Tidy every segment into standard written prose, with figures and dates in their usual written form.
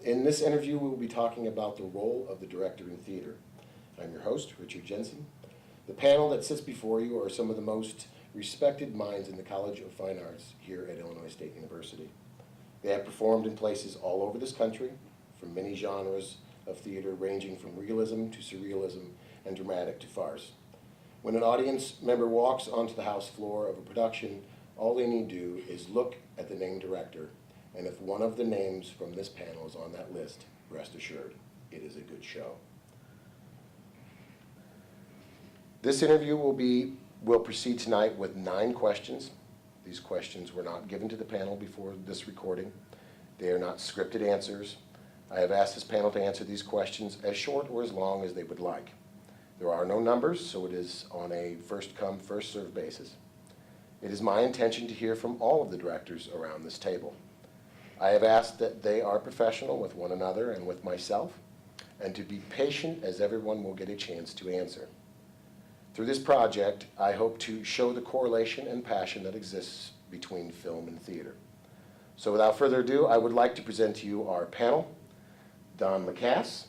In this interview, we will be talking about the role of the director in theater. I'm your host, Richard Jensen. The panel that sits before you are some of the most respected minds in the College of Fine Arts here at Illinois State University. They have performed in places all over this country, from many genres of theater ranging from realism to surrealism and dramatic to farce. When an audience member walks onto the house floor of a production, all they need to do is look at the named director, and if one of the names from this panel is on that list, rest assured, it is a good show. This interview will proceed tonight with 9 questions. These questions were not given to the panel before this recording. They are not scripted answers. I have asked this panel to answer these questions as short or as long as they would like. There are no numbers, so it is on a first-come, first-served basis. It is my intention to hear from all of the directors around this table. I have asked that they are professional with one another and with myself, and to be patient as everyone will get a chance to answer. Through this project, I hope to show the correlation and passion that exists between film and theater. So without further ado, I would like to present to you our panel: Don Lacasse,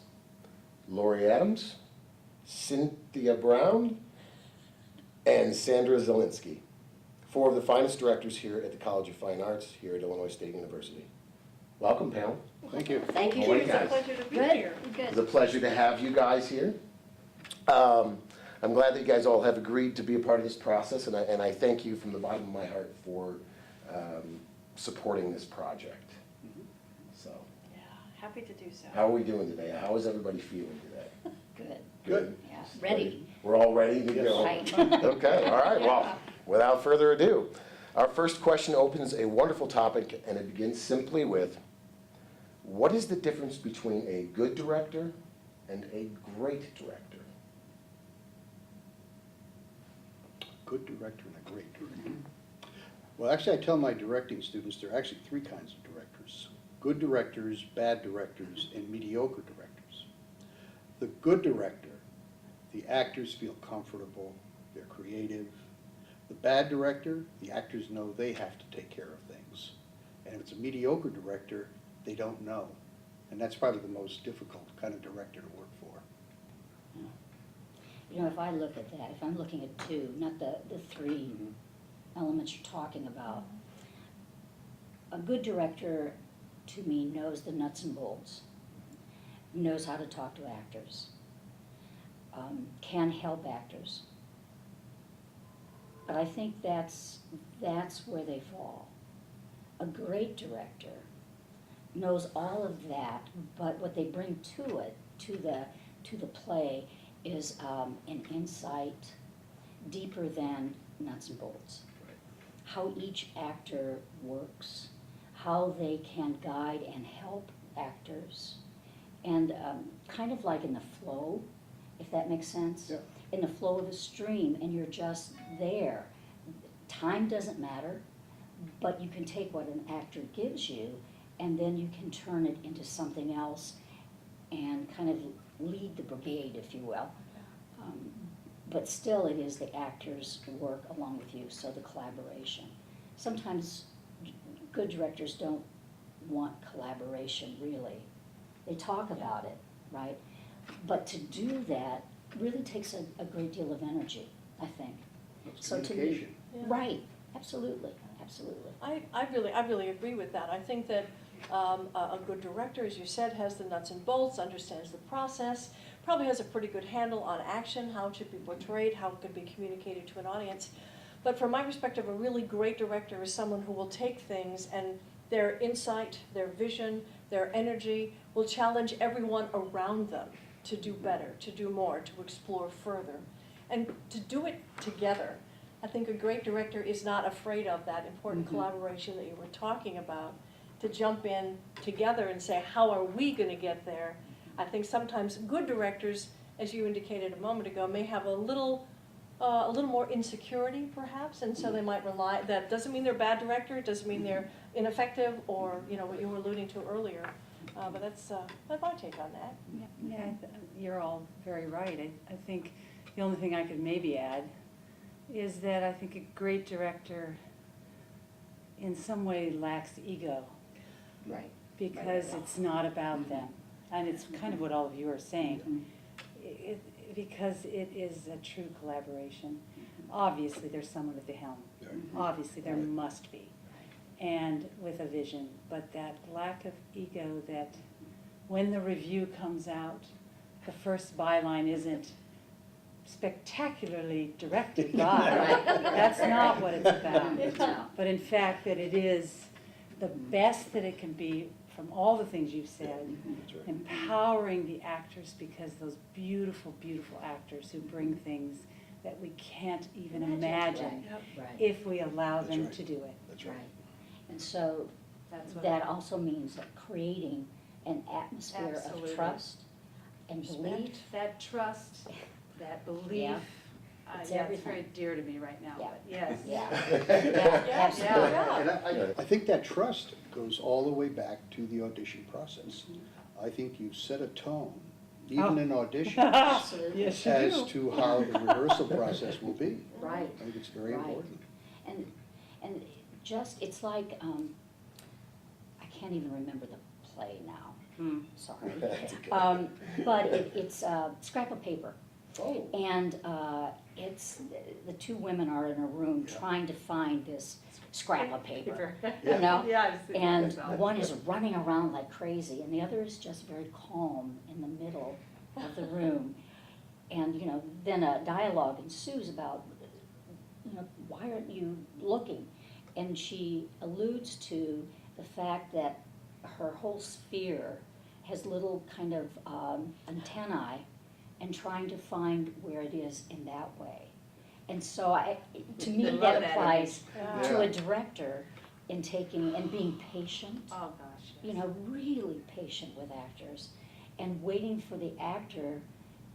Lori Adams, Cynthia Brown, and Sandra Zielinski, 4 of the finest directors here at the College of Fine Arts here at Illinois State University. Welcome, panel. Thank you. Thank you. Morning, It's a guys. pleasure to be here. It's a pleasure to have you guys here. I'm glad that you guys all have agreed to be a part of this process, and I thank you from the bottom of my heart for supporting this project. So, Yeah, happy to do so. how are we doing today? How is everybody feeling today? Good. Good. Yeah, ready. We're all ready to go. Right. Okay, all right. Well, without further ado, our first question opens a wonderful topic, and it begins simply with, what is the difference between a good director and a great director? Good director and a great director. Well, actually, I tell my directing students there are actually 3 kinds of directors: good directors, bad directors, and mediocre directors. The good director, the actors feel comfortable, they're creative. The bad director, the actors know they have to take care of things. And if it's a mediocre director, they don't know. And that's probably the most difficult kind of director to work for. You know, if I look at that, if I'm looking at 2, not the 3 elements you're talking about, a good director, to me, knows the nuts and bolts, knows how to talk to actors, can help actors. But I think that's where they fall. A great director knows all of that, but what they bring to it, to the play, is an insight deeper than nuts and bolts. Right. How each actor works, how they can guide and help actors, and kind of like in the flow, if that makes sense. Yeah. In the flow of a stream, and you're just there. Time doesn't matter, but you can take what an actor gives you, and then you can turn it into something else and kind of lead the brigade, if you will. But still, it is the actors' work along with you, so the collaboration. Sometimes good directors don't want collaboration, really. They talk about it, right? But to do that really takes a great deal of energy, I think. It's So to me, communication. Yeah. right, absolutely, absolutely. I really agree with that. I think that a good director, as you said, has the nuts and bolts, understands the process, probably has a pretty good handle on action, how it should be portrayed, how it could be communicated to an audience. But from my perspective, a really great director is someone who will take things and their insight, their vision, their energy will challenge everyone around them to do better, to do more, to explore further, and to do it together. I think a great director is not afraid of that important collaboration that you were talking about, to jump in together and say, how are we going to get there? I think sometimes good directors, as you indicated a moment ago, may have a little more insecurity, perhaps, and so they might rely. That doesn't mean they're a bad director. It doesn't mean they're ineffective, or what you were alluding to earlier. But that's my take on that. Yeah, you're all very right. I think the only thing I could maybe add is that I think a great director in some way lacks ego. Right. because it's not about them. And it's kind of what all of you are saying. Because it is a true collaboration. Obviously, there's someone at the helm. Obviously, there must be. And with a vision, but that lack of ego, that when the review comes out, the first byline isn't spectacularly directed by. That's not what it's about. But in fact, that it is the best that it can be from all the things you've said, empowering the actors, because those beautiful, beautiful actors who bring things that we can't even imagine Right. if we allow That's them right. to do it. That's Right. right. And so That's what that also means that creating an atmosphere Absolutely. of trust and belief. That trust, that belief. Yeah. Yeah, It's it's everything. very dear to me right now, Yeah. but yes. Yeah, absolutely. Yeah. And I think that trust goes all the way back to the audition process. I think you set a tone, even in auditions, Absolutely. Yes, you as do. to how the rehearsal process will be. Right. I think it's very Right. important. And just, it's like, I can't even remember the play now, Hmm. sorry. But it's a scrap of paper. Oh, And it's, the two women are in a room trying to find this scrap of paper, you know? Yeah, I've seen And that. one is running around like crazy, and the other is just very calm in the middle of the room. And, you know, then a dialogue ensues about, you know, why aren't you looking? And she alludes to the fact that her whole sphere has little kind of antennae, and trying to find where it is in that way. And so to I me, love that that applies image. to a Yeah. director in taking and being patient, Oh, gosh. you know, really patient with actors, and waiting for the actor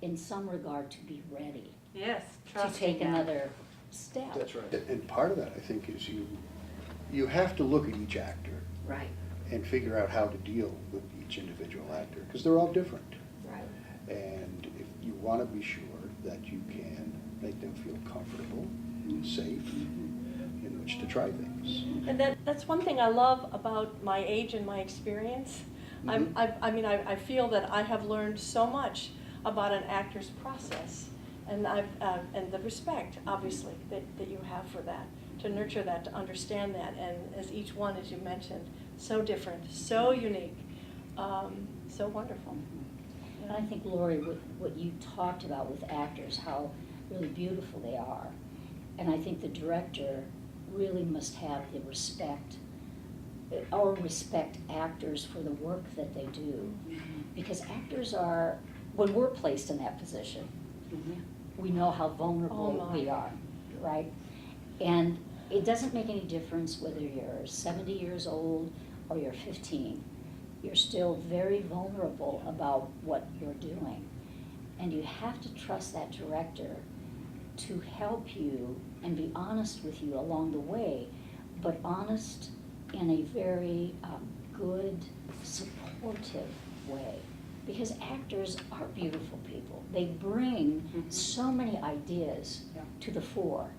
in some regard to be ready Yes, to trusting take them. another step. that's right. And part of that, I think, is you have to look at each actor Right, and figure out how to deal with each individual actor, because they're all different. right. And if you want to be sure that you can make them feel comfortable and safe in which to try things. And that's one thing I love about my age and my experience. Mhm. I feel that I have learned so much about an actor's process, and and the respect, obviously, that you have for that, to nurture that, to understand that, and as each one, as you mentioned, so different, so unique, so wonderful. And I think, Lori, what you talked about with actors, how really beautiful they are, and I think the director really must have the respect, or respect actors for the work that they do. Because actors are, when we're placed in that position, we know how vulnerable Oh, my. we are, right? And it doesn't make any difference whether you're 70 years old or you're 15. You're still very vulnerable about what you're doing. And you have to trust that director to help you and be honest with you along the way, but honest in a very good, supportive way. Because actors are beautiful people. They bring so many ideas Yeah. to the fore.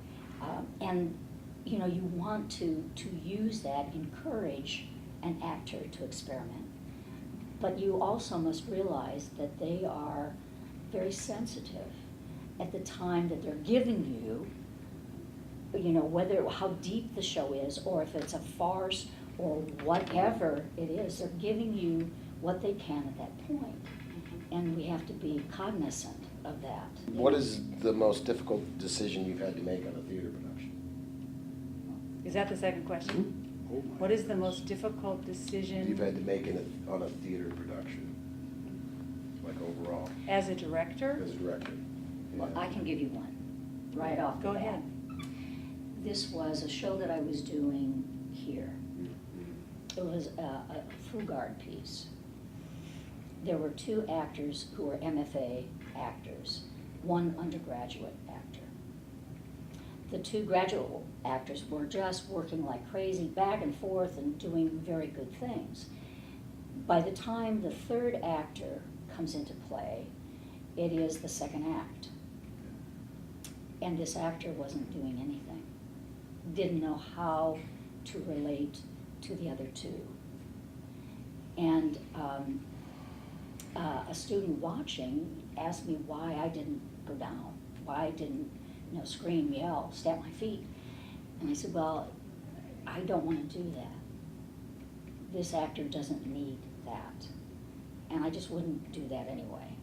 And you know, you want to use that, encourage an actor to experiment. But you also must realize that they are very sensitive at the time that they're giving you know, whether, how deep the show is, or if it's a farce, or whatever it is, they're giving you what they can at that point. And we have to be cognizant of that. What is the most difficult decision you've had to make on a theater production? Is that the second question? Oh, my What is the goodness. most difficult decision? You've had to make on a theater production, like overall, As a director? as a director? Well, I can give you one, right off the Go bat. ahead. This was a show that I was doing here. It was a Fugard piece. There were two actors who were MFA actors, one undergraduate actor. The two graduate actors were just working like crazy, back and forth, and doing very good things. By the time the third actor comes into play, it is the second act. And this actor wasn't doing anything, didn't know how to relate to the other two. And a student watching asked me why I didn't go down, why I didn't, scream, yell, stamp my feet. And I said, well, I don't want to do that. This actor doesn't need that. And I just wouldn't do that anyway.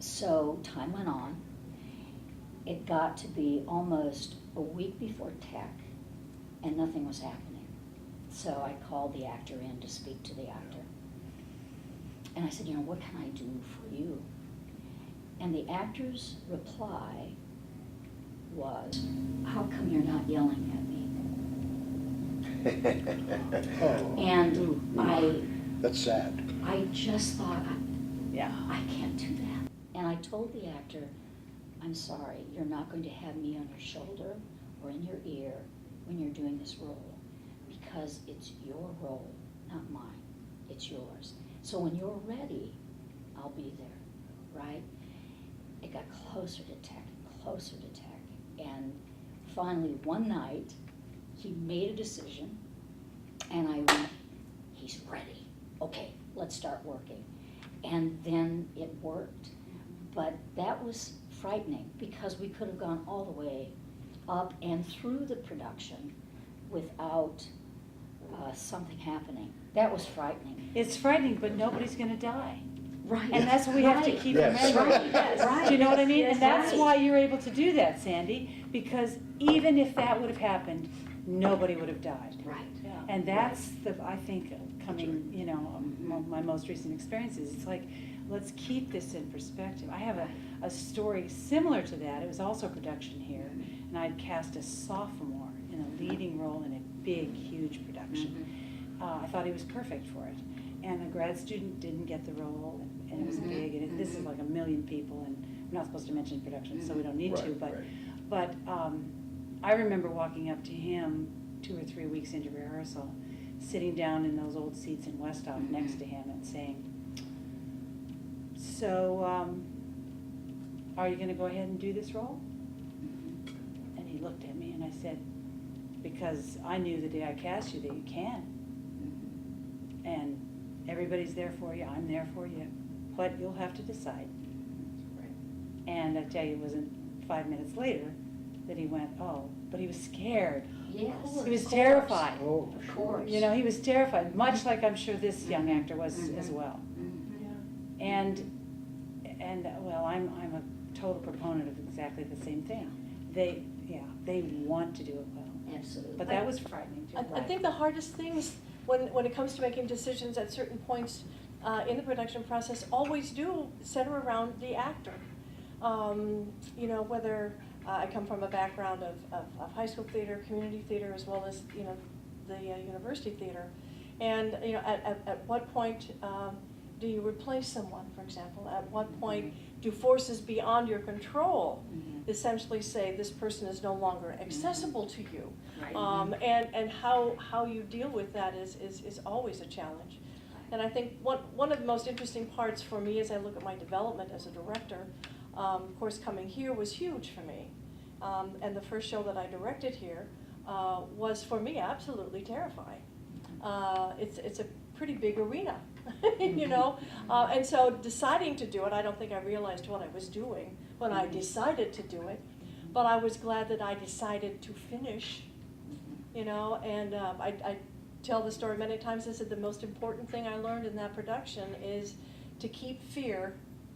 So time went on. It got to be almost a week before tech, and nothing was happening. So I called the actor in to speak to the actor. And I said, what can I do for you? And the actor's reply was, how come you're not yelling at me? Oh. And That's sad. I just thought, Yeah. I can't do that. And I told the actor, I'm sorry, you're not going to have me on your shoulder or in your ear when you're doing this role, because it's your role, not mine. It's yours. So when you're ready, I'll be there, right? It got closer to tech, and finally one night, he made a decision, and I went, he's ready. Okay, let's start working. And then it worked. But that was frightening, because we could have gone all the way up and through the production without something happening. That was frightening. It's frightening, but nobody's gonna die. Right. And that's what we have to Right. keep Yes. remembering. Right. Do you know what I mean? Yes, And that's right. why you're able to do that, Sandy, because even if that would have happened, nobody would have died. Right. And that's I think, coming, my most recent experiences, it's like, let's keep this in perspective. I have a story similar to that. It was also a production here, and I'd cast a sophomore in a leading role in a big, huge production. I thought he was perfect for it. And a grad student didn't get the role, and it was big, and this is like 1 million people, and I'm not supposed to mention production, so we don't need to, but I remember walking up to him 2 or 3 weeks into rehearsal, sitting down in those old seats in Westhoff next to him and saying, so, are you gonna go ahead and do this role? And he looked at me and I said, because I knew the day I cast you that you can. And everybody's there for you, I'm there for you, but you'll have to decide. And I tell you, it wasn't 5 minutes later that he went, oh, but he was scared. Yes. He was terrified. Oh, Of course. He was terrified, much like I'm sure this young actor was as well. And well, I'm a total proponent of exactly the same thing. They want to do it well. Absolutely. But that was frightening too. I think the hardest things when it comes to making decisions at certain points in the production process always do center around the actor. Whether I come from a background of high school theater, community theater, as well as the university theater, and at what point do you replace someone, for example? At what point do forces beyond your control essentially say this person is no longer accessible to you? Right. And how you deal with that is always a challenge. And I think one of the most interesting parts for me as I look at my development as a director, of course coming here was huge for me. And the first show that I directed here was for me absolutely terrifying. It's a pretty big arena, and so deciding to do it, I don't think I realized what I was doing when I decided to do it, but I was glad that I decided to finish, and I tell the story many times. I said the most important thing I learned in that production is to keep fear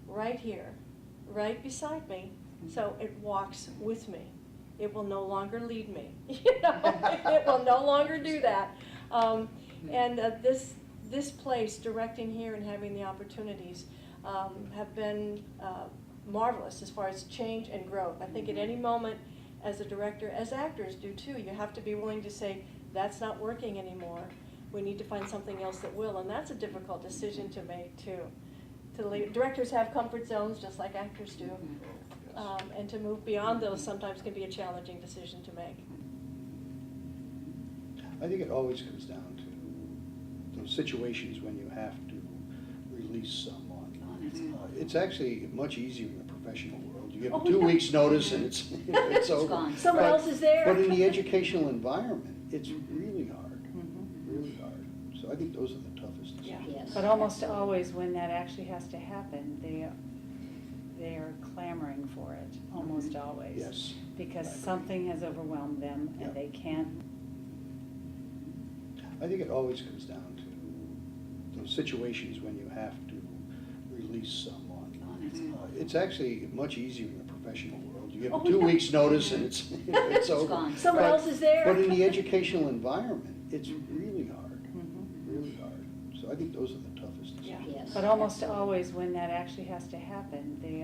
right here, right beside me, so it walks with me. It will no longer lead me. It will no longer do that. And this place, directing here and having the opportunities, have been marvelous as far as change and growth. I think at any moment, as a director, as actors do too, you have to be willing to say, that's not working anymore. We need to find something else that will, and that's a difficult decision to make too. Directors have comfort zones just like actors do, and to move beyond those sometimes can be a challenging decision to make. I think it always comes down to those situations when you have to release someone. It's actually much easier in the professional world. You give them 2 weeks' notice and it's It's over. gone. Someone else is there. But in the educational environment, it's really hard, really hard. So I think those are the toughest decisions. But almost always when that actually has to happen, they are clamoring for it, almost always. Yes. Because I agree. something has overwhelmed them Yeah. and they can't. I think it always comes down to those situations when you have to release someone. It's actually much easier in the professional world. You give them Oh, 2 yeah. weeks' notice and it's, it's over. gone. Someone But- else is there. But in the educational environment, it's really hard, Mhm. really hard. So I think those are the toughest Yeah. decisions. Yes. But almost always when that actually has to happen, they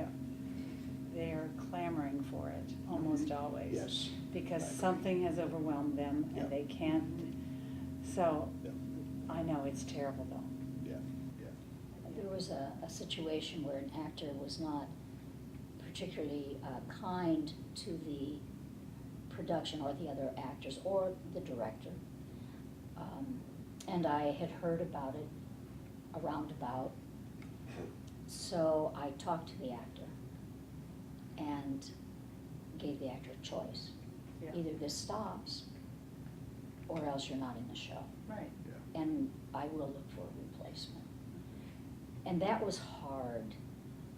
are clamoring for it, almost always. Yes. Because I agree. something has overwhelmed them Yeah. and they can't, so, Yeah. I know, it's terrible though. Yeah, yeah. There was a situation where an actor was not particularly kind to the production or the other actors or the director. And I had heard about it, a roundabout. So I talked to the actor and gave the actor a choice. Yeah. Either this stops or else you're not in the show. Right. Yeah. And I will look for a replacement. And that was hard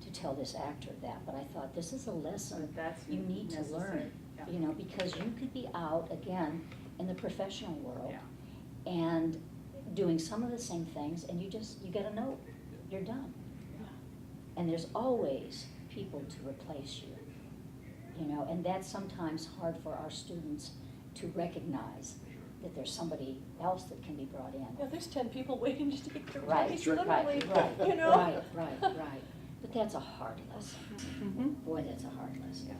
to tell this actor that, but I thought, this is a lesson But that's you need to necessary, learn. yeah. You know, because you could be out, again, in the professional world Yeah. and doing some of the same things, and you get a note, you're done. And there's always people to replace you, you know, and that's sometimes hard for our students to recognize that there's somebody else that can be brought in. Yeah, there's 10 people waiting to take your Right, place, right, literally, right, you know? right. But that's a hard lesson. Mhm. Boy, that's a hard lesson.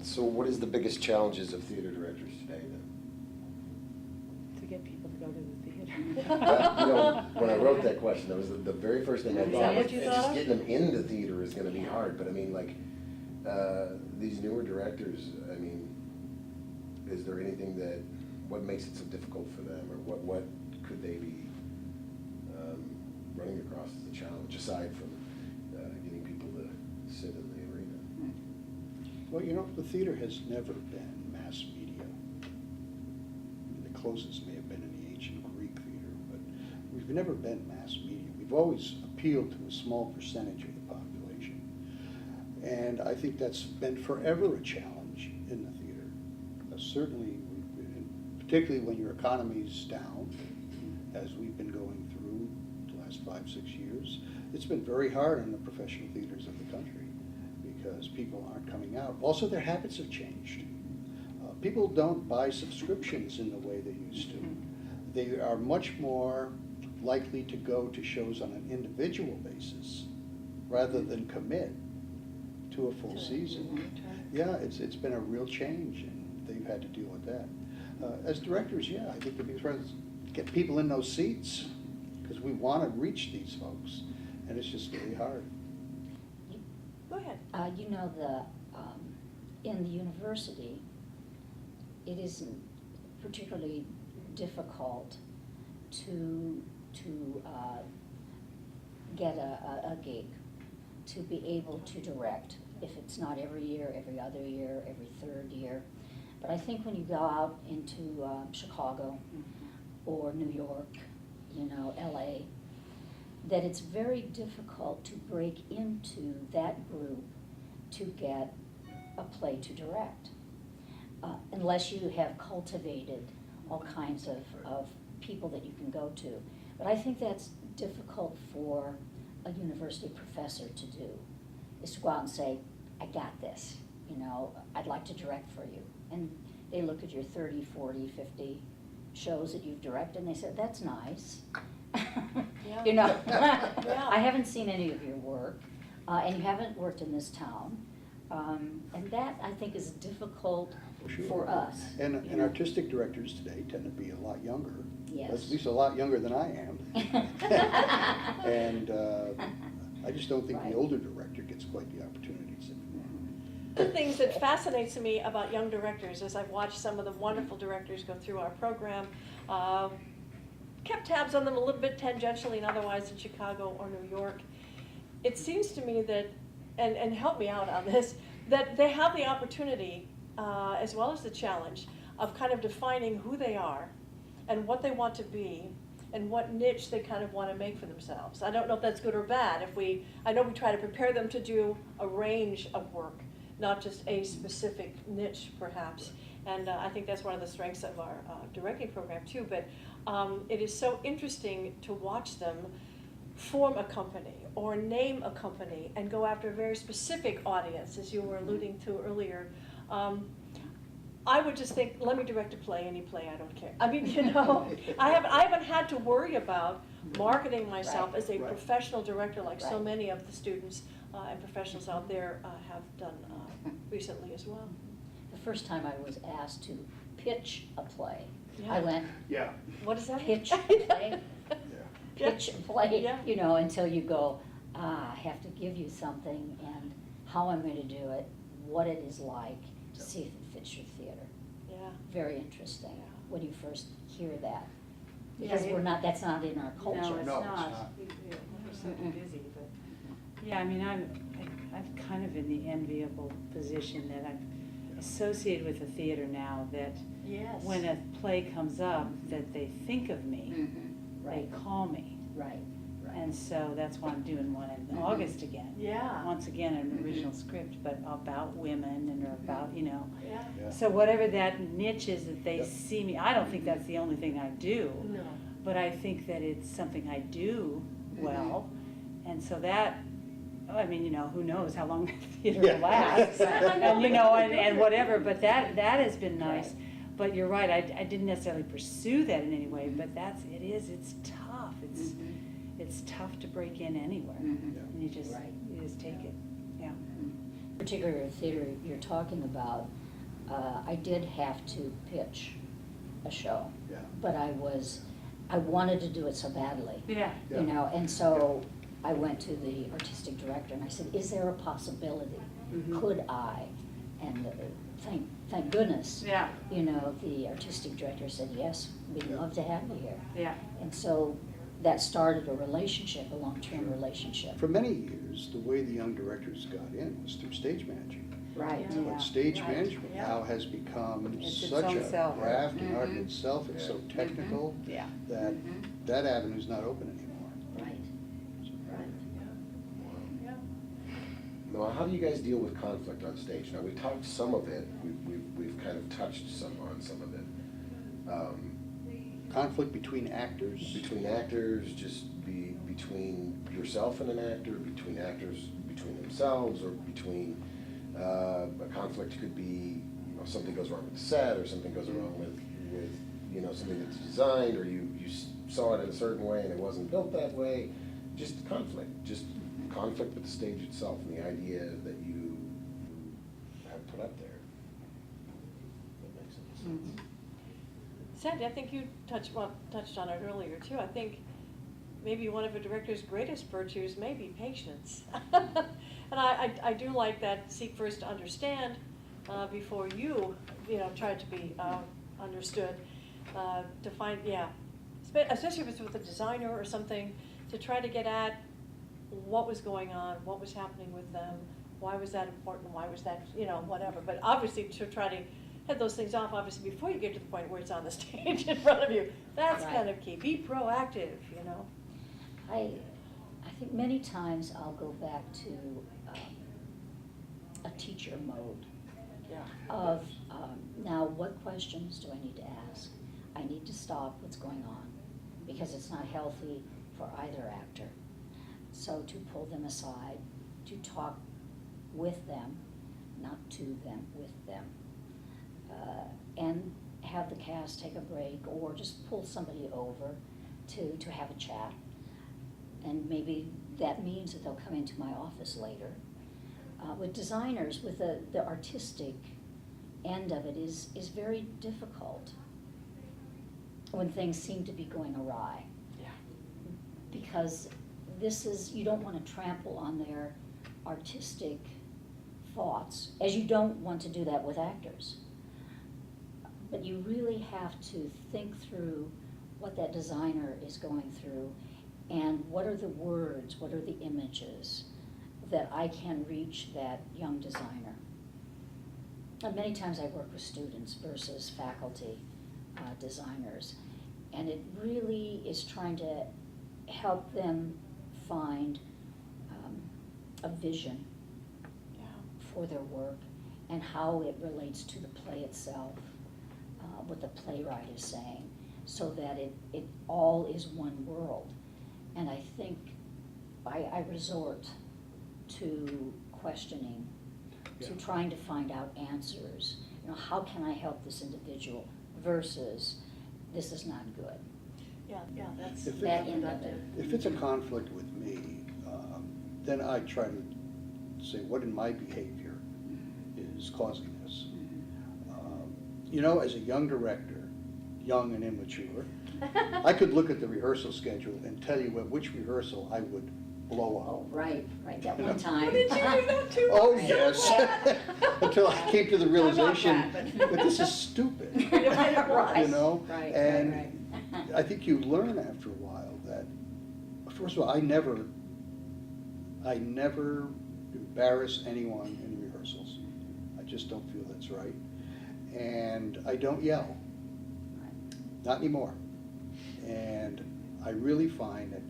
So what is the biggest challenges of theater directors today then? To get people to go to the theater. You know, when I wrote that question, that was the very first thing I Is thought. that what was, you it's thought just of? getting them into theater is gonna be hard, but I mean, like, these newer directors, I mean, is there anything that, what makes it so difficult for them, or what could they be running across as a challenge, aside from getting people to sit in the arena? Well, you know, the theater has never been mass media. I mean, the closest may have been in the ancient Greek theater, but we've never been mass media. We've always appealed to a small percentage of the population. And I think that's been forever a challenge in the theater. Certainly, particularly when your economy's down, as we've been going through the last 5-6 years, it's been very hard on the professional theaters of the country because people aren't coming out. Also, their habits have changed. People don't buy subscriptions in the way they used to. They are much more likely to go to shows on an individual basis rather than commit to a full season. Yeah, it's been a real change, and they've had to deal with that. As directors, yeah, I think the biggest problem is get people in those seats, because we want to reach these folks, and it's just really hard. Go ahead. You know, in the university, it isn't particularly difficult to get a gig, to be able to direct, if it's not every year, every other year, every third year. But I think when you go out into Chicago or New York, you know, LA, that it's very difficult to break into that group to get a play to direct, unless you have cultivated all kinds of people that you can go to. But I think that's difficult for a university professor to do, is to go out and say, I got this, you know, I'd like to direct for you. And they look at your 30, 40, 50 shows that you've directed, and they say, that's nice. Yeah. You know, Yeah. I haven't seen any of your work, and you haven't worked in this town. And that, I think, is difficult Sure. for us. And you know. artistic directors today tend to be a lot younger. Yes. At least a lot younger than I am. And I just don't think Right. the older director gets quite the opportunities. One of the things that fascinates me about young directors is I've watched some of the wonderful directors go through our program, kept tabs on them a little bit tangentially and otherwise in Chicago or New York. It seems to me that, and help me out on this, that they have the opportunity, as well as the challenge, of kind of defining who they are and what they want to be, and what niche they kind of want to make for themselves. I don't know if that's good or bad. I know we try to prepare them to do a range of work, not just a specific niche perhaps. And I think that's one of the strengths of our directing program too. But it is so interesting to watch them form a company or name a company and go after a very specific audience, as you were alluding to earlier. I would just think, let me direct a play, any play, I don't care. I mean, you know, I haven't had to worry about marketing myself as a Right. professional director like so Right. many of the students and professionals out there have done recently as well. The first time I was asked to pitch a play, Yeah. I went, Yeah. What is that? pitch a play? Yeah. Pitch a play, Yeah. you know, until you go, I have to give you something and how I'm gonna do it, what it is like, to see if it fits your theater. Yeah. Very interesting, Yeah. when you first hear that. Yeah, Because it- that's not in our No, culture. it's No, it's not. not. We're so Mm-mm. busy, but, yeah, I mean, I'm kind of in the enviable position that I'm associated with the theater now, that Yes. when a play comes up, that they think of me, Mhm. they Right, call me. right, And so that's why I'm doing one in Mhm. August again. Yeah. Once again, an original script, but about women and about, you know. Yeah. Yeah. So whatever that niche is that they Yep. see me, I don't think that's the only thing I do. No. But I think that it's something I do well, and so that, I mean, you know, who knows how long the theater Yeah. will last, and you know, and whatever, but that has been nice. Right. But you're right, I didn't necessarily pursue that in any way, but it's tough, it's tough to break in anywhere, Mhm. Yeah. and you just Right. take it, yeah. Particular theater you're talking about, I did have to pitch a show, Yeah. but I wanted to do it so badly, Yeah. Yeah. you know, and so I went to the artistic director and I said, is there a possibility? Mhm. Could I? And thank goodness, Yeah, you know, the artistic director said, yes, we'd Yeah. love to have you here. yeah, And so that started a relationship, a long-term relationship. For many years, the way the young directors got in was through stage managing. Right. Yeah. But stage Right. management Yeah. now has become It's its such own a self. craft and art in Mhm. itself, it's so Yeah. technical, yeah. that Mhm. that avenue's not open anymore. Right, right. Yeah. Now, how do you guys deal with conflict on stage? Now, we talked some of it, we've kind of touched on some of it. Conflict between actors. Between actors, between yourself and an actor, between actors, between themselves, or between, a conflict could be, you know, something goes wrong with the set, or something goes wrong with, you know, something that's designed, or you saw it in a certain way and it wasn't built that way. Just conflict with the stage itself and the idea that you have put up there. That makes sense. Sandy, I think you touched on it earlier too. I think maybe one of a director's greatest virtues may be patience. And I do like that, seek first to understand before you know, try to be understood. To find, especially if it's with a designer or something, to try to get at what was going on, what was happening with them, why was that important, why was that, you know, whatever. But obviously to try to head those things off, obviously, before you get to the point where it's on the stage in front of you. That's Right. kind of key. Be proactive, you know. I think many times I'll go back to a teacher mode Yeah. of, now what questions do I need to ask? I need to stop what's going on because it's not healthy for either actor. So to pull them aside, to talk with them, not to them, with them. And have the cast take a break or just pull somebody over to have a chat. And maybe that means that they'll come into my office later. With designers, with the artistic end of it is very difficult when things seem to be going awry. Yeah. Because you don't want to trample on their artistic thoughts, as you don't want to do that with actors. But you really have to think through what that designer is going through and what are the words, what are the images that I can reach that young designer. And many times I work with students versus faculty designers. And it really is trying to help them find a vision Yeah. for their work and how it relates to the play itself, what the playwright is saying, so that it all is one world. And I think I resort to questioning, to Yeah. trying to find out answers. You know, how can I help this individual versus this is not good. Yeah, that's If That it- end of it. If it's a conflict with me, then I try to say, what in my behavior is causing this? You know, as a young director, young and immature, I could look at the rehearsal schedule and tell you at which rehearsal I would blow Oh, up. right, that You one know. time. Oh, did you do that too? Oh, I'm so yes. glad. Until I came to the realization, I'm not but this is stupid, Right, you know? right, And right. I think you learn after a while that, first of all, I never embarrass anyone in rehearsals. I just don't feel that's right. And I don't yell, not anymore. And I really find that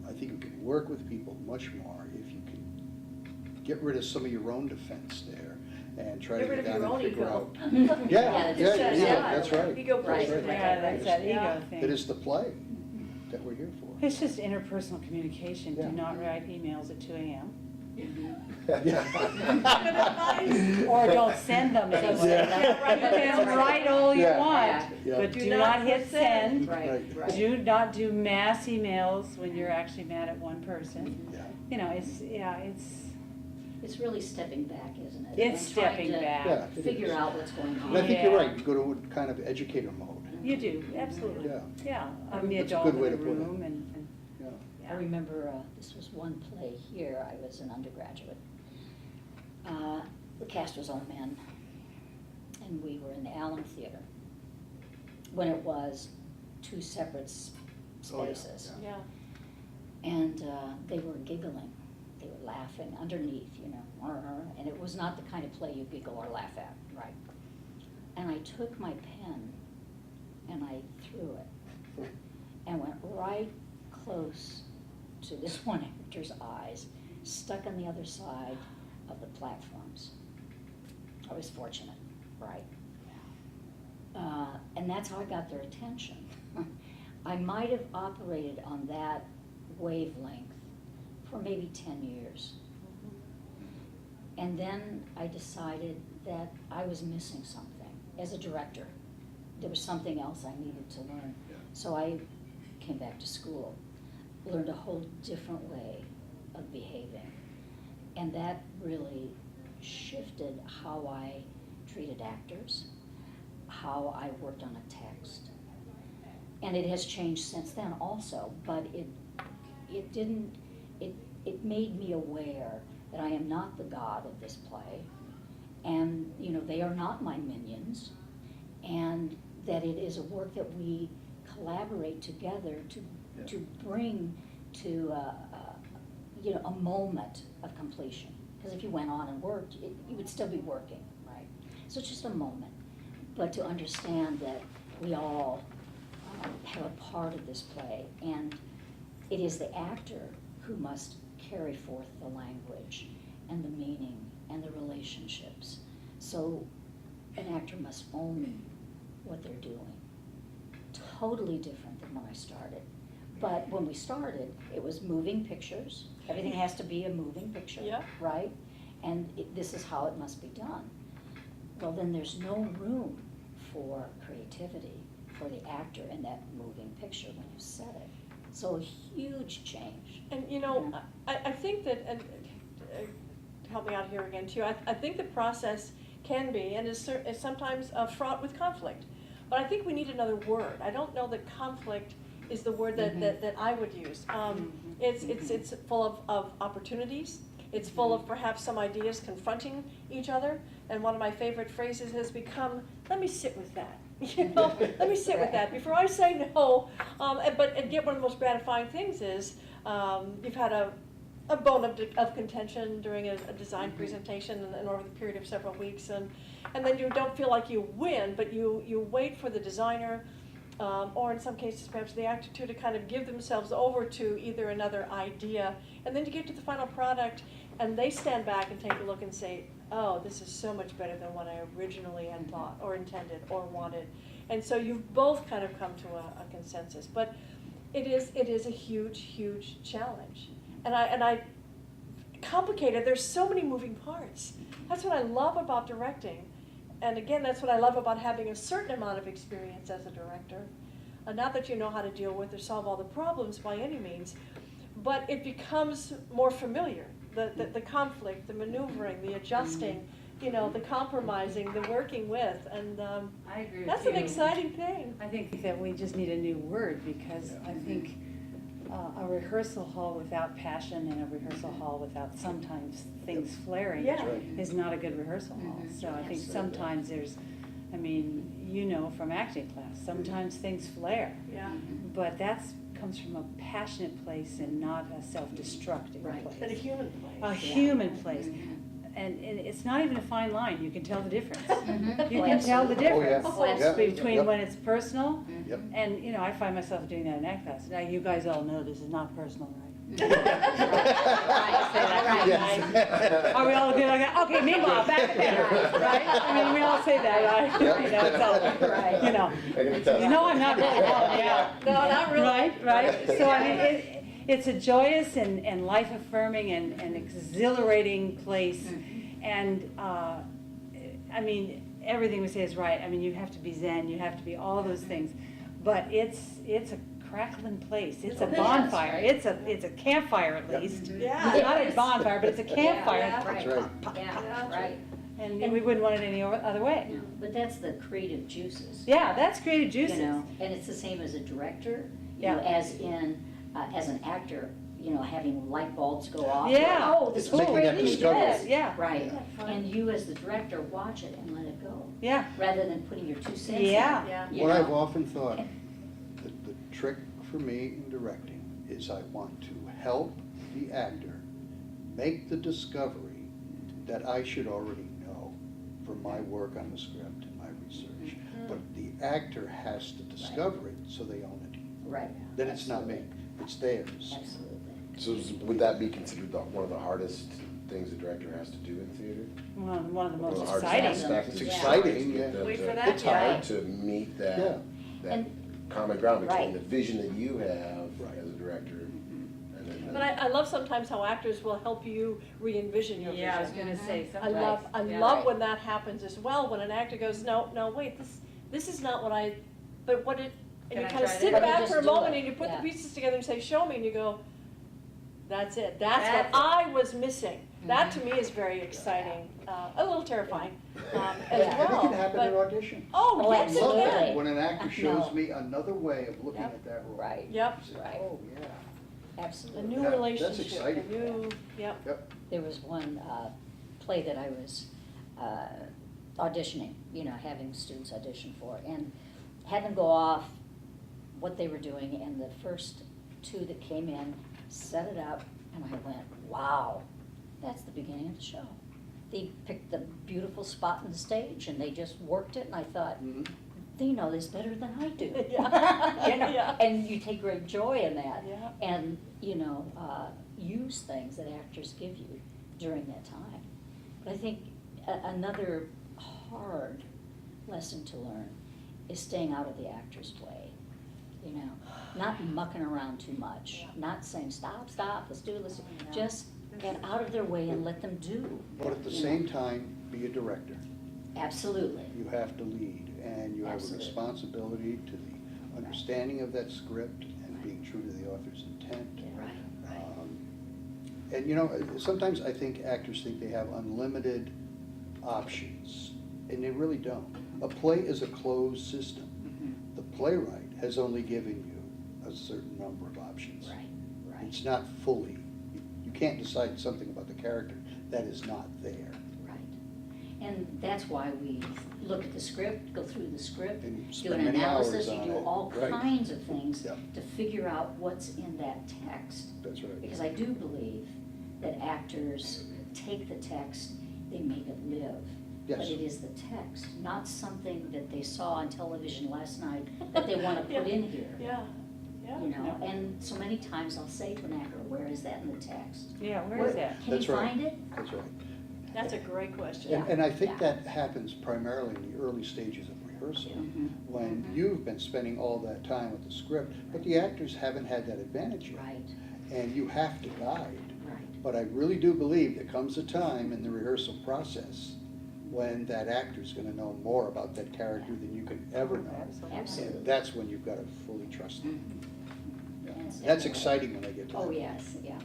I think you can work with people much more if you can get rid of some of your own defense there and try Get to rid get of your down own and figure ego. out. Yeah, Yeah, that's right. Ego Right, person. right, Yeah, that's that Yeah. ego thing. It is the play that we're here for. It's just interpersonal communication. Yeah. Do not write emails at 2 a.m. Or don't send them Don't anyway. send them. You can write all you Yeah. want, Yeah. but Do do not not hit hit send. send. Right, right. Do not do mass emails when you're actually mad at one person. Yeah. You know, it's, It's really stepping back, isn't it? It's And trying stepping to back. Yeah, it Figure is. out what's going And I on. think you're Yeah. right, you go to kind of educator mode. you do, absolutely. Yeah. Yeah, I I'm the think that's a adult good in way the to put it. room and, Yeah. I remember, this was one play here, I was an undergraduate. The cast was all men, and we were in the Allen Theater, when it was two separate Oh, yeah, spaces. Yeah. And they were giggling, they were laughing underneath, you know, and it was not the kind of play you giggle or laugh at, right? And I took my pen and I threw it and went right close to this one actor's eyes, stuck on the other side of the platforms. I was fortunate, right? And that's how I got their attention. I might have operated on that wavelength for maybe 10 years. And then I decided that I was missing something as a director. There was something else I needed to learn. Yeah. So I came back to school, learned a whole different way of behaving. And that really shifted how I treated actors, how I worked on a text. And it has changed since then also, but it made me aware that I am not the god of this play, and, you know, they are not my minions, and that it is a work that we collaborate together to bring to, you know, a moment of completion. Because if you went on and worked, you would still be working, right? So it's just a moment. But to understand that we all have a part of this play, and it is the actor who must carry forth the language and the meaning and the relationships. So an actor must own what they're doing. Totally different than when I started. But when we started, it was moving pictures. Everything has to be a moving picture, Yeah. right? And this is how it must be done. Well, then there's no room for creativity for the actor in that moving picture when you set it. So a huge change. And, you know, Yeah. I think that, and help me out here again too, I think the process can be and is sometimes fraught with conflict. But I think we need another word. I don't know that conflict is the word that I would use. It's full of opportunities. It's full of perhaps some ideas confronting each other. And one of my favorite phrases has become, let me sit with that. You know, let me sit with that before I say no. And yet one of the most gratifying things is you've had a bone of contention during a design presentation and over the period of several weeks, and then you don't feel like you win, but you wait for the designer or in some cases perhaps the actor too, to kind of give themselves over to either another idea, and then to get to the final product, and they stand back and take a look and say, oh, this is so much better than what I originally had thought, or intended, or wanted. And so you've both kind of come to a consensus, but it is a huge, huge challenge. And I complicated, there's so many moving parts. That's what I love about directing. And again, that's what I love about having a certain amount of experience as a director. Not that you know how to deal with or solve all the problems by any means, but it becomes more familiar. The conflict, the maneuvering, the adjusting, the compromising, the working with, and I agree with that's you. an exciting thing. I think that we just need a new word, because I think a rehearsal hall without passion and a rehearsal hall without sometimes things flaring Yeah. Right. is not a good rehearsal hall. So I think sometimes there's, from acting class, sometimes things flare. Yeah. But comes from a passionate place and not a self-destructive Right. place. But a human A place. human place. And it's not even a fine line, you can tell the difference. Mhm. You Oh, can tell the absolutely. difference Oh, absolutely. between Yep. when it's personal, Yep. and, I find myself doing that in act class. Now, you guys all know this is not personal, right? Right. Are we all good on that? Okay, meanwhile, back to there, right? I mean, we all say that, right? Yep. It's all, Right. you know. I can tell. You know I'm not really calling you out. No, not really. Right. So, I mean, it's a joyous and life-affirming and exhilarating place. And, everything we say is right. I mean, you have to be zen, you have to be all those things. But it's a crackling place. It's a It is, bonfire. right. It's a campfire at least. Yeah. It's not a bonfire, but it's a campfire. Yeah. That's right. Yeah, right. And we wouldn't want it any other way. No, but that's the creative juices. Yeah, that's creative juices. And it's the same as a director, Yeah. as an actor, having light bulbs go off. Yeah. Oh, this It's is making great, that we did discovery. this. Yeah. Right, Isn't that fun? and you as the director, watch it and let it go, Yeah. rather than putting your 2 cents in. Yeah. Yeah. you What know. I've often thought, the trick for me in directing is I want to help the actor make the discovery that I should already know from my work on the script and my research. But the actor has to discover it so they own it. Right. Then it's not me, it's theirs. Absolutely. So would that be considered one of the hardest things a director has to do in theater? One of the One of most the hardest exciting. aspects It's is exciting, trying to get yeah. them Wait to- for that, It's yeah. hard. to meet Yeah. that And- common ground between Right. the vision that you have Right. as a director and then. But I love sometimes how actors will help you re-envision your Yeah, I was vision. gonna say I something. love Yeah. love when that happens as well, when an actor goes, no, wait, this is not what but what it, and Can you I kind of try sit this? back Just for a do moment it. and you put Yeah. the pieces together and say, show me, and you go, that's it, that's That's what I was missing. That to me is very exciting, a little terrifying as Yeah. well. And it can happen but- in audition. Oh, Oh, yes, it Love can. that, when an actor shows No. me another way of looking Yep. at that role. Right. Yep. You say, Right. oh, yeah. A Absolutely. new Yeah, that's relationship, exciting. a new, yep. Yep. There was one play that I was auditioning, having students audition for, and had them go off what they were doing, and the first 2 that came in set it up, and I went, wow, that's the beginning of the show. They picked the beautiful spot on the stage, and they just worked it, and I thought, Mhm. they know this better than I do. Yeah. Yeah. And you take great joy in that. Yeah. And, use things that actors give you during that time. But I think another hard lesson to learn is staying out of the actor's way. Not mucking around too much, not saying, stop, let's do it, just get out of their way and let them do. But at the you know. same time, be a director. Absolutely. You have to lead, and you have a Absolutely. responsibility to the understanding of that script and being true to the author's intent. Right, right. And sometimes I think actors think they have unlimited options, and they really don't. A play is a closed system. The playwright has only given you a certain number of options. Right, right, It's not fully, you can't decide something about the character that is not there. right. And that's why we look at the script, go through the script, And you do an spend many analysis, hours you on do it. all Right. kinds of things Yep. to figure out what's in that text. That's right. Because I do believe that actors take the text, they make it live. Yes. But it is the text, not something that they saw on television last night that they want to put in here. Yeah, yeah. You know, and so many times I'll say to an actor, where is that in the text? Yeah, where is that? Can you That's right. find it? That's right. That's a great question. And I think Yeah. that happens primarily in the early stages of rehearsal, Mhm. when you've been spending all that time with the script, but the actors haven't had that advantage yet. Right, And you have to guide. right. But I really do believe there comes a time in the rehearsal process when that actor's gonna know more about that character than you can ever know. Absolutely. And that's when you've gotta fully trust them. Yeah. That's That's definitely- exciting when I get to that. Oh, yes, yeah.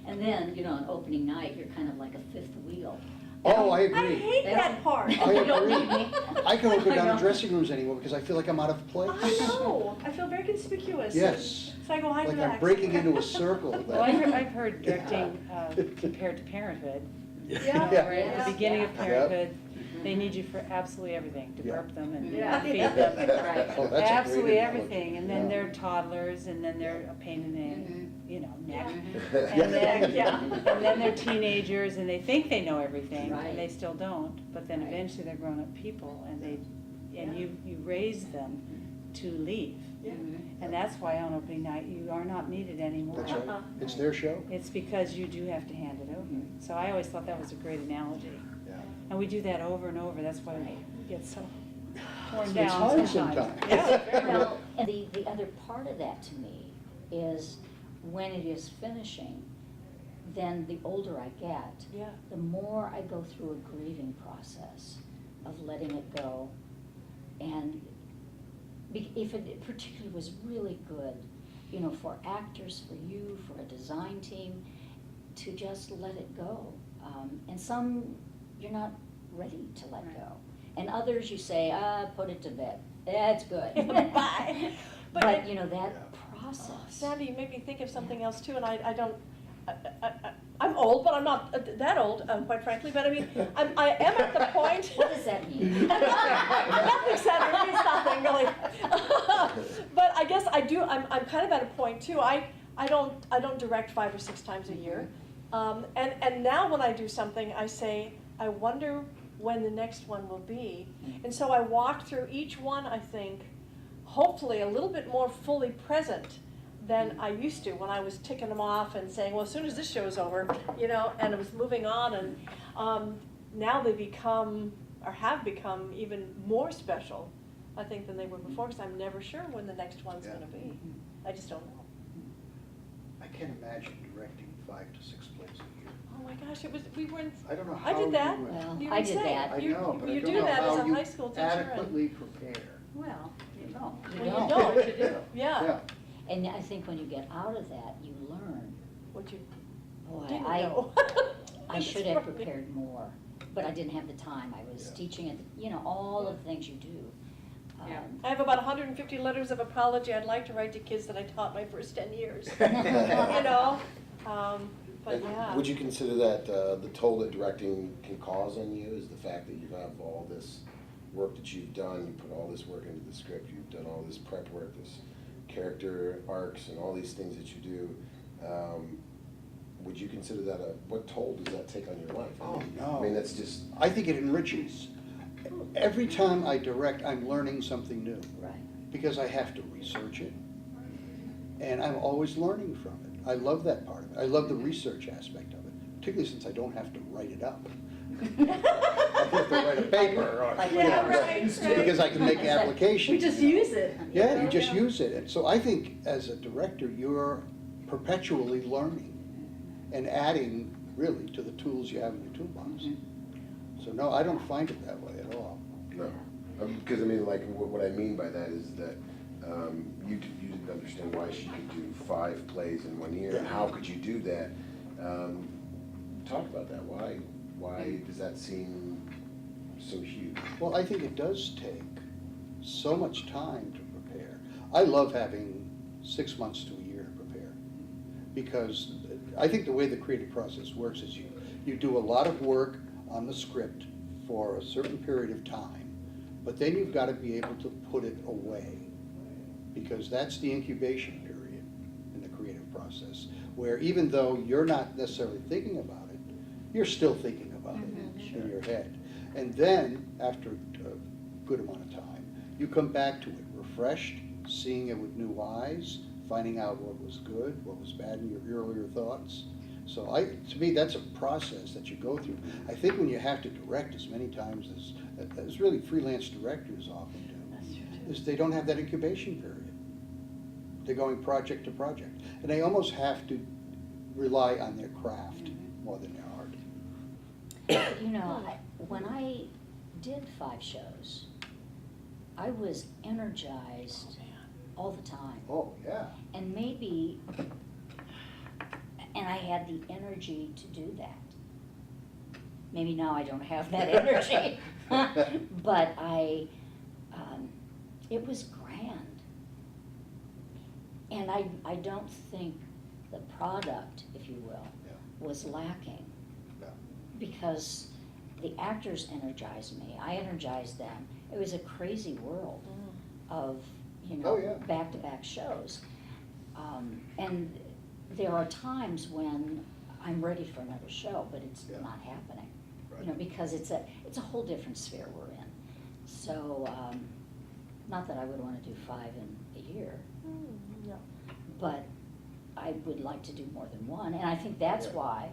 And then, you know, on opening night, you're kind of like a fifth wheel. Oh, I I agree. hate They that don't- part. I You don't agree. need me. I can't go I down know. to dressing rooms anymore because I feel like I'm out of place. I know, I feel very conspicuous. Yes. So I go hide in Like the I'm back breaking somewhere. into a circle. Well, I've heard directing compared to parenthood. Yeah. Yeah. Where at the beginning of Yeah. parenthood, they need you for absolutely everything, to Yeah. burp them and Yeah. feed them. Right. Oh, that's a great Absolutely analogy. everything, and then Yeah. they're toddlers, and then they're a pain in the, you know, neck. Mhm. And then, Yeah. and then they're teenagers, and they think they know everything, Right. and they still don't, but then Right. eventually they're grown-up people, and you raise them to leave. Yeah. Mhm. And that's why on opening night, you are not needed anymore. That's right. Uh-huh. It's their show. It's because you do have to hand it over. So I always thought that was a great analogy. Yeah. And we do that over and over, that's why we get so torn It's down hard sometimes. sometimes. Yeah. Well, and the other part of that to me is when it is finishing, then the older I get, Yeah. the more I go through a grieving process of letting it go. And if it particularly was really good, you know, for actors, for you, for a design team, to just let it go. And some, you're not ready to let go. And others, you say, put it to bed. That's good. Bye. But But, it- you know, that process. Sandy, you made me think of something else too, and I don't, I'm old, but I'm not that old, quite frankly, but I mean, I am at the point. What does that mean? Nothing, Sandy, it means nothing, really. But I guess I do, I'm kind of at a point too, I don't direct 5 or 6 times a year. And now when I do something, I say, I wonder when the next one will be. And so I walk through each one, I think, hopefully a little bit more fully present than I used to when I was ticking them off and saying, well, as soon as this show's over, you know, and I was moving on. And now they become, or have become, even more special, I think, than they were before, because I'm never sure when the next one's Yeah. going to be. I just don't know. I can't imagine directing 5 to 6 plays a year. Oh my gosh, we were in, I don't know I how did you that. do it. Well, You I would did say. that. I You- know, but I you don't do know that as how a you high school teacher and- adequately prepare. Well, you don't. Well, you don't. What to do. yeah, And I think when you get out of that, you learn, what you boy, didn't I know. should That's have right. prepared more, but I didn't have the time. I was Yeah. teaching at, you know, all of the things you do. Yeah. I have about 150 letters of apology I'd like to write to kids that I taught my first 10 years. You know, but yeah. Would you consider that the toll that directing can cause on you is the fact that you have all this work that you've done, you put all this work into the script, you've done all this prep work, this character arcs and all these things that you do. Would you consider that what toll does that take on your life? Oh, no. I mean, that's just, I think it enriches. Every time I direct, I'm learning something new, Right. because I have to research it, and I'm always learning from it. I love that part of it. I love the research aspect of it, particularly since I don't have to write it up. I have to write a paper or, Like you Yeah, know, right, right. because I can make applications. We just you know. use it. Yeah, you just Yeah. use it. And so I think as a director, you're perpetually learning and adding really to the tools you have in your toolbox. So no, I don't find it that way at all. no. Because I mean, like, what I mean by that is that you didn't understand why she could do 5 plays in 1 year, and how could you do that? Talk about that. Why does that seem so huge? Well, I think it does take so much time to prepare. I love having 6 months to a year to prepare, because I think the way the creative process works is you do a lot of work on the script for a certain period of time, but then you've got to be able to put it away, because that's the incubation period in the creative process, where even though you're not necessarily thinking about it, you're still thinking about it in your head. And then, after a good amount of time, you come back to it refreshed, seeing it with new eyes, finding out what was good, what was bad in your earlier thoughts. So to me, that's a process that you go through. I think when you have to direct as many times as really freelance directors often do, is they don't have that incubation period. They're going project to project. And they almost have to rely on their craft more than their art. You know, when I did 5 shows, I was energized all the time. Oh, yeah. And maybe, and I had the energy to do that. Maybe now I don't have that energy, but it was grand. And I don't think the product, if you will, Yeah. was lacking. Yeah. Because the actors energized me, I energized them. It was a crazy world of, Oh, yeah. back-to-back shows. And there are times when I'm ready for another show, but it's Yeah. not happening. Right. Because it's a whole different sphere we're in. So, not that I would wanna do 5 in a year, No. but I would like to do more than one, and I think that's Yeah. why,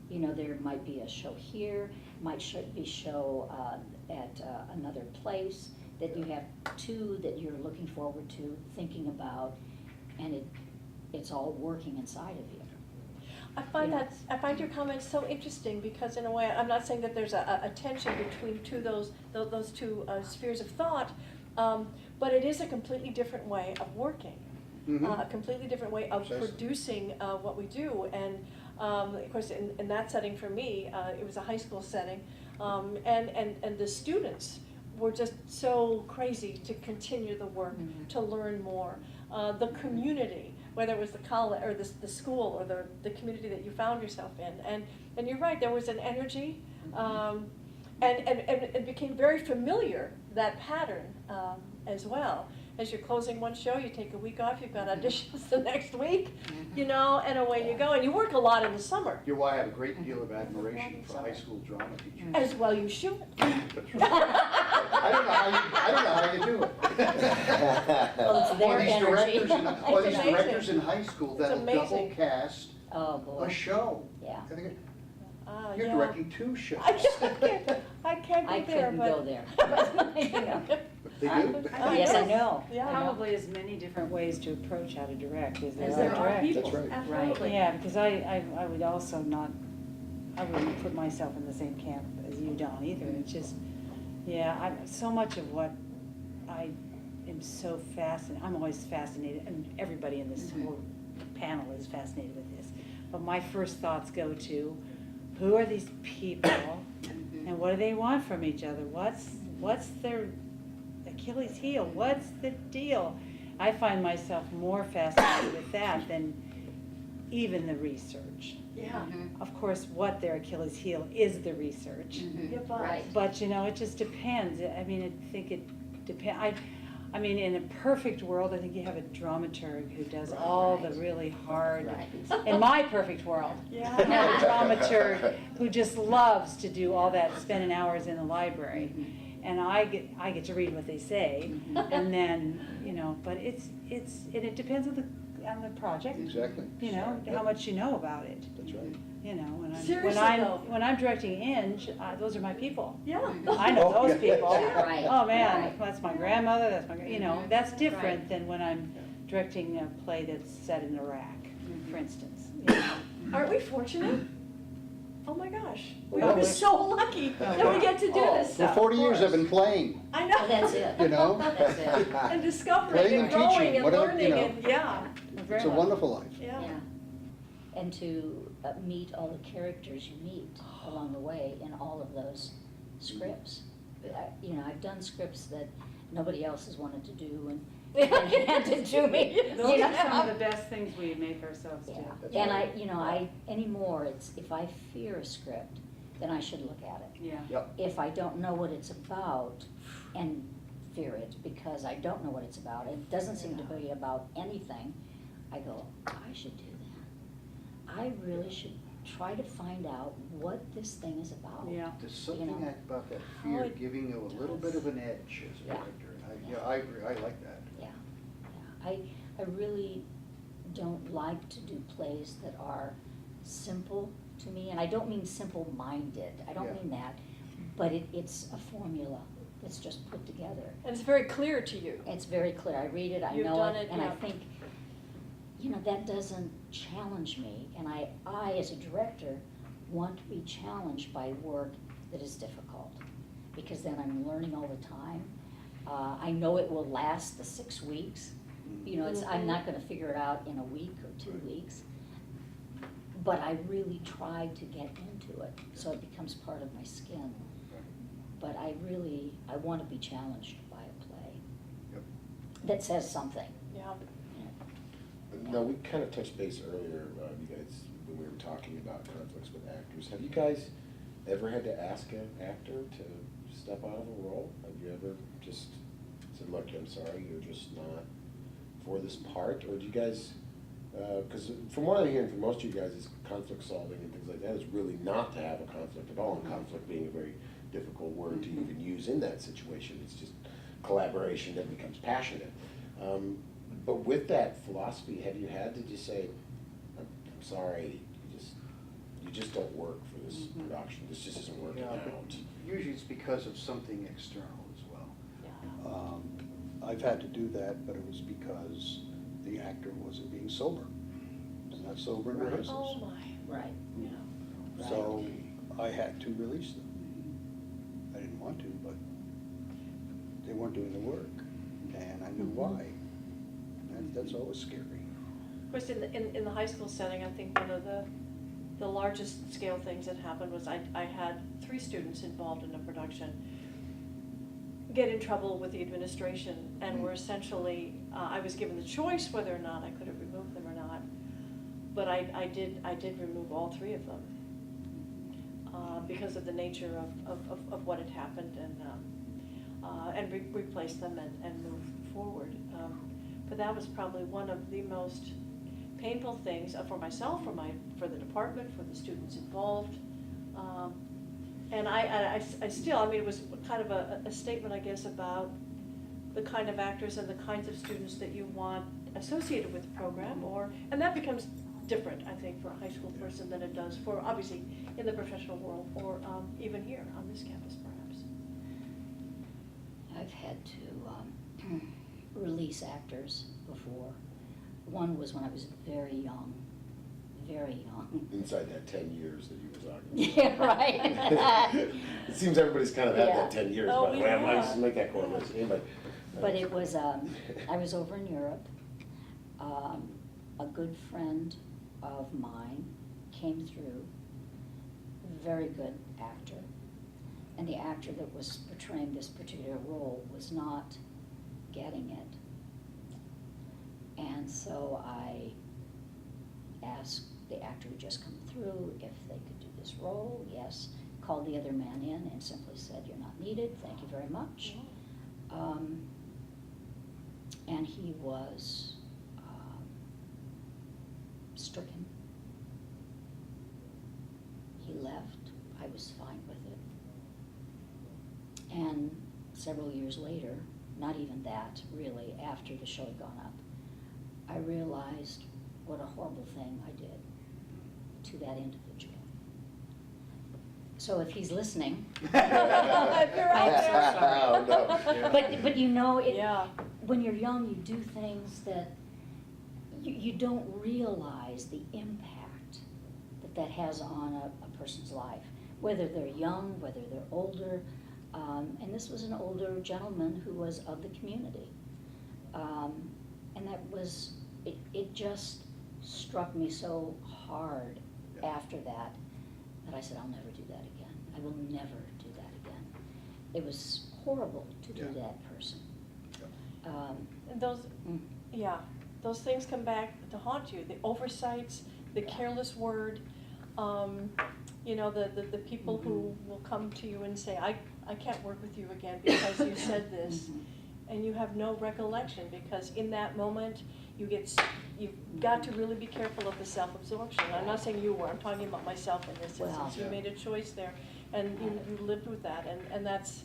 there might be a show here, might be show at another place, that you have 2 that you're looking forward to, thinking about, and it's all working inside of you. I find Yeah. I find your comments so interesting, because in a way, I'm not saying that there's a tension between those two spheres of thought, but it is a completely different way of working. Mhm. A completely different way of Precisely. producing what we do. And of course, in that setting for me, it was a high school setting, and the students were just so crazy to continue the work, to learn more. The community, whether it was the college or the school or the community that you found yourself in, and you're right, there was an energy, and it became very familiar, that pattern, as well. As you're closing one show, you take a week off, you've got auditions the next week, and away you go. And you work a lot in the summer, You know why I have a great deal of admiration for high school drama teachers. as well you should. That's right. I don't know how you do it. Well, it's their Or these energy. directors in- Or It's these amazing. directors in high school that'll It's double amazing. cast Oh, boy, a show. yeah. I think Ah, You're yeah. directing 2 shows. I can't I be there, couldn't but. go there. They do. Yes, I know. Yeah. Probably as many different ways to approach how to direct as As there there are are directors. people, That's right. absolutely. Yeah, because I would also not, I wouldn't put myself in the same camp as you, Don, either. It's just, yeah, so much of what I am so fascinated, I'm always fascinated, and everybody in this whole panel is fascinated with this. But my first thoughts go to, who are these people, and what do they want from each other? What's their Achilles heel? What's the deal? I find myself more fascinated with that than even the research. Yeah. Of course, what their Achilles heel is the research. Yeah, but- Right. But, it just depends. I mean, I think it depends. I mean, in a perfect world, I think you have a dramaturg who does all the really hard. Right. In my perfect world, Yeah. I have a dramaturg who just loves to do all that, spending hours in the library. And I get to read what they say, and then, but it depends on the project. Exactly. How much you know about it. That's right. Seriously, though. when I'm directing Inge, those are my people. Yeah. I know Oh, those yeah. people. Right. Oh, man, Right. that's my grandmother, that's that's different than when I'm directing a play that's set in Iraq, for instance. Aren't we fortunate? Oh my gosh, we Oh, are we're- so lucky that we get to do this For stuff. 40 years I've been playing, I Oh, know. that's it. That's it. And discovering Playing and and growing teaching, and whatever, learning and, yeah, it's a wonderful life. yeah. Yeah. And to meet all the characters you meet along the way in all of those scripts. I've done scripts that nobody else has wanted to do, and they handed to me. Those are some of the best things we make ourselves do. Yeah. And I anymore, it's, if I fear a script, then I should look at it. Yeah. If I don't know what it's about and fear it because I don't know what it's about, it doesn't seem to be about anything, I go, I should do that. I really should try to find out what this thing is about. Yeah. There's You something know, about that how fear it giving you a little bit does. of an edge as a Yeah. director. And I agree, I like that. Yeah, yeah. I really don't like to do plays that are simple to me, and I don't mean simple-minded, I don't Yeah. mean that, but it's a formula that's just put together. And it's very clear to you. It's very clear, I read it, I You've know done it, it, and I yeah. think, that doesn't challenge me, and I, as a director, want to be challenged by work that is difficult, because then I'm learning all the time. I know it will last the 6 weeks, I'm not gonna figure it out in a week or 2 weeks, but I really try to get into it, so it becomes part of my skin. But I wanna be challenged by a play Yep. that says something. Yeah. Now, we kind of touched base earlier, you guys, when we were talking about conflicts with actors. Have you guys ever had to ask an actor to step out of a role? Have you ever just said, look, I'm sorry, you're just not for this part? Or do you guys, because from what I'm hearing from most of you guys is conflict solving and things like that is really not to have a conflict at all, and conflict being a very difficult word to even use in that situation. It's just collaboration that becomes passionate. But with that philosophy, have you had to just say, I'm sorry, you just don't work for this production, this just isn't working Yeah, but out? usually it's because of something external as well. Yeah. I've had to do that, but it was because the actor wasn't being sober. He's not sober in Right. rehearsals. Oh, my. Right. Yeah. So I had to release them. I didn't want to, but they weren't doing the work, and I knew why. That's always scary. Of course, in the high school setting, I think one of the largest scale things that happened was I had 3 students involved in a production get in trouble with the administration, and were essentially, I was given the choice whether or not I could have removed them or not, but I did remove all 3 of them because of the nature of what had happened, and replaced them and moved forward. But that was probably one of the most painful things for myself, for the department, for the students involved. And I still, I mean, it was kind of a statement, I guess, about the kind of actors and the kinds of students that you want associated with the program, and that becomes different, I think, for a high school person than it does for, obviously, in the professional world, or even here on this campus, perhaps. I've had to release actors before. One was when I was very young. Inside that 10 years that you were talking about. Yeah, right. It seems everybody's kind of had Yeah. that 10 years, Oh, by the way, I'm yeah. not just make that correlation, anybody. But it was, I was over in Europe. A good friend of mine came through, very good actor. And the actor that was portraying this particular role was not getting it. And so I asked the actor who just come through if they could do this role. Yes, called the other man in and simply said, "You're not needed, thank you very much." And he was stricken. He left, I was fine with it. And several years later, not even that really, after the show had gone up, I realized what a horrible thing I did to that individual. So if he's listening, If you're out I'm so there. sorry. Oh, no. But you know, Yeah. when you're young, you do things that you don't realize the impact that has on a person's life, whether they're young, whether they're older. And this was an older gentleman who was of the community. And that was, it just struck me so hard after that I said, I'll never do that again. I will never do that again. It was horrible to do Yeah. that person. And those, Mm. yeah, those things come back to haunt you, the oversights, the careless word, you know, the people who will come to you and say, I can't work with you again because you said this. Mhm. and you have no recollection, because in that moment, you've got to really be careful of the self-absorption. I'm not saying you were, I'm talking about myself in this Well, instance. You yeah. made a choice there, and you lived with that, and that's,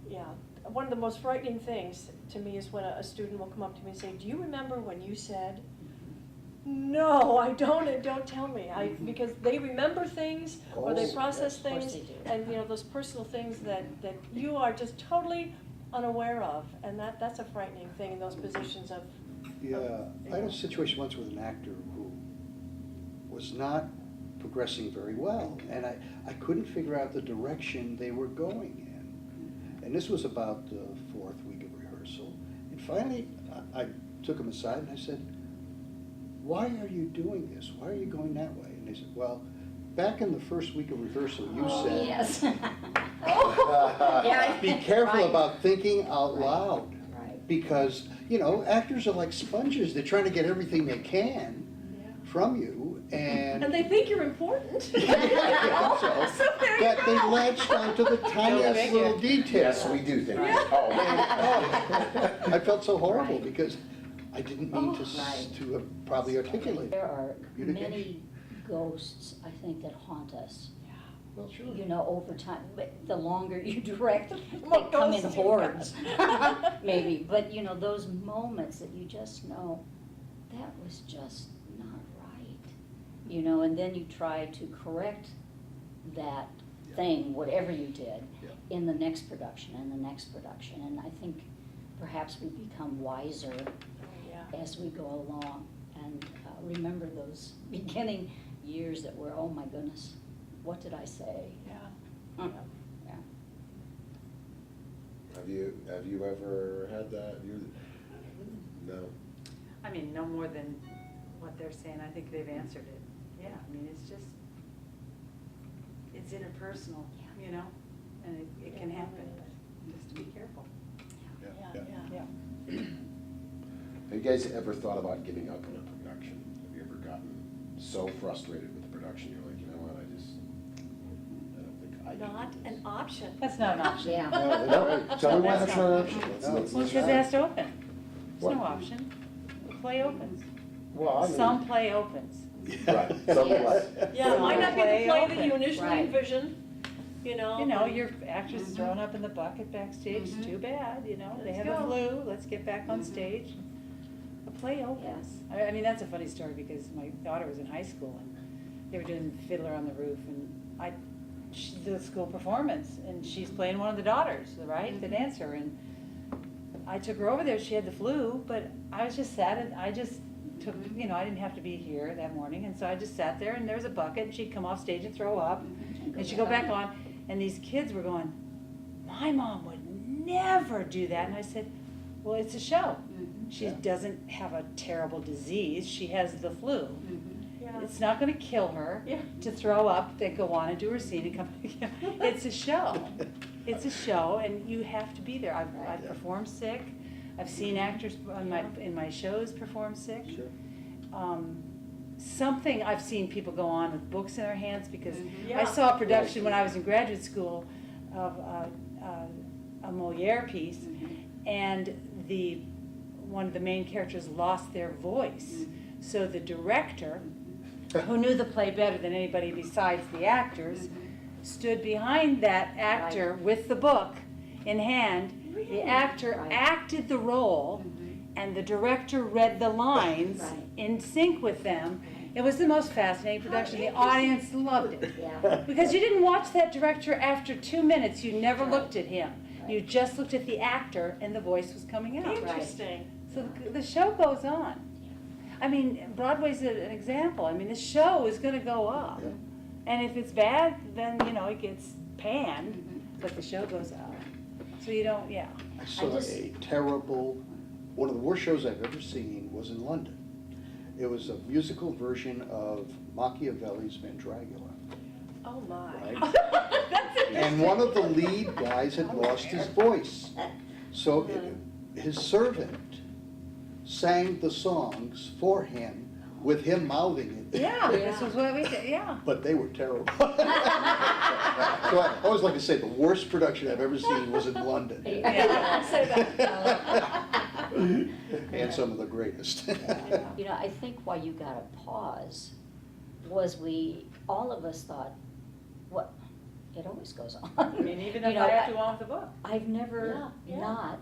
yeah. One of the most frightening things to me is when a student will come up to me and say, do you remember when you said? No, I don't, and don't tell me. Because they remember things, or they Oh, process yes, of course things, they do. and, you know, those personal things that you are just totally unaware of, and that's a frightening thing in those positions of. Yeah, I had a situation once with an actor who was not progressing very well, and I couldn't figure out the direction they were going in. And this was about the fourth week of rehearsal, and finally, I took him aside and I said, why are you doing this? Why are you going that way? And they said, well, back in the first week of rehearsal, you Oh, said, yes. be careful Right. about thinking out Right. loud. Right. Because, you know, actors are like sponges. They're trying to get everything they can Yeah. from you, and And they think you're important. So, that they latched onto the tiniest figure. little details. Yes, we do think. Oh, I felt so horrible Right. because I didn't mean to, Right. to have probably articulate. There are Communication. many ghosts, I think, that haunt us. Well, sure. You know, over time, but the longer you direct, more they come in ghosts you got. hordes, maybe. But, you know, those moments that you just know, that was just not right. You know, and then you try to correct that Yeah. thing, whatever you did, Yeah. in the next production, and the next production. And I think perhaps we become wiser Yeah. as we go along, and remember those beginning years that were, oh my goodness, what did I say? Yeah. Huh. Yeah. Yeah. Have you ever had that? No. I mean, no more than what they're saying, I think they've answered it. Yeah, I mean, it's just, it's interpersonal, Yeah. you know, and it can Yeah, happen, it but just to be careful. Yeah, yeah. Yeah. Have you guys ever thought about giving up on a production? Have you ever gotten so frustrated with the production, you're like, you know what, I don't think I can Not do an this. option. That's not an option. Yeah. No, that's right. Tell me why That's that's not an not- option. That's- No. that's- Well, because it has to open. There's What? no option. The play opens. Well, I mean. Some play opens. Right, some Yes. play. Yeah, it might not be the Play play that you open. initially Right. envisioned, you know. You know, but- your actress is thrown up in the bucket backstage, Mhm. too bad, you know, they Let's have the go. flu, let's get back on Mhm. stage. The play opens. I mean, that's a funny story because my daughter was in high school and they were doing Fiddler on the Roof and the school performance and she's playing one of the daughters, right, the dancer, and I took her over there, she had the flu, but I was just sat and I just took, you know, I didn't have to be here that morning, and so I just sat there and there was a bucket and she'd come off stage and throw up. And she'd go back on, and these kids were going, my mom would never do that. And I said, well, it's a show. She Yeah. doesn't have a terrible disease, she has the flu. Yeah. It's not gonna kill her Yeah. to throw up, then go on and do her scene and come back. It's a show. It's a show, and you have to be there. I've performed sick. I've seen actors in my shows perform sick. Sure. Something, I've seen people go on with books in their hands because Yeah. I saw a production when I was in graduate school of a Moliere piece, and one of the main characters lost their voice. So the director, who knew the play better than anybody besides the actors, stood behind that actor with the book in hand. Really? The actor Right. acted the role, and the director read the lines Right. in sync with them. It was the most fascinating production. The audience loved it. Yeah. Because you didn't watch that director after 2 minutes, you never Right. looked at him. You Right. just looked at the actor and the voice was coming out. Interesting. So the show goes on. I mean, Broadway's an example. I mean, the show is gonna go up. Yeah. And if it's bad, then, you know, it gets panned, but the show goes up. So you don't, yeah. I saw just- a terrible, one of the worst shows I've ever seen was in London. It was a musical version of Machiavelli's Mandragora, Oh, my. right? And one of the lead guys had lost his voice. So his servant sang the songs for him with him mouthing it. Yeah, this is what we did, yeah. But they were terrible. So I always like to say, the worst production I've ever seen was in London. Yeah, say that. And some of the greatest. You know, I think why you got a pause was all of us thought, what, it always goes on. I mean, even You if know, I have to go off the book. I've never Yeah, yeah. not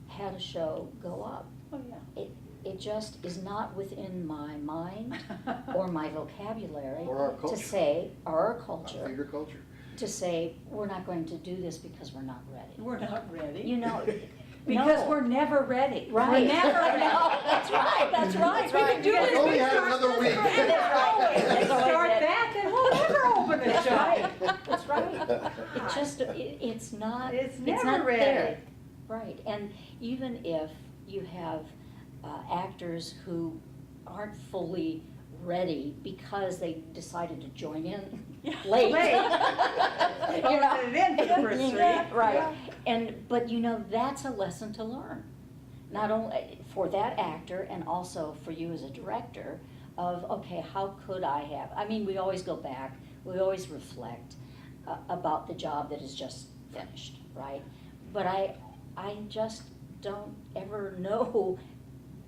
had a show go up. Oh, yeah. It just is not within my mind or my vocabulary Or our to culture. say, or our Our culture, theater culture. to say, we're not going to do this because we're not ready. We're not ready. You know, Because no. we're never ready. Right. We're never I ready. know, that's right. That's right, we can do Because this. only We had start another this week. forever. That's always Start it. that, then we'll never open a That's show. right, that's right. It just, it's not, It's it's never not ready. there. Right, and even if you have actors who aren't fully ready because they decided to join in Yeah. late. Late. You know? Voted it in for the first three. Yeah, right, Yeah. but you know, that's a lesson to learn. Not only for that actor and also for you as a director of, okay, how could I have, I mean, we always go back, we always reflect about the job that is just finished, right? But I just don't ever know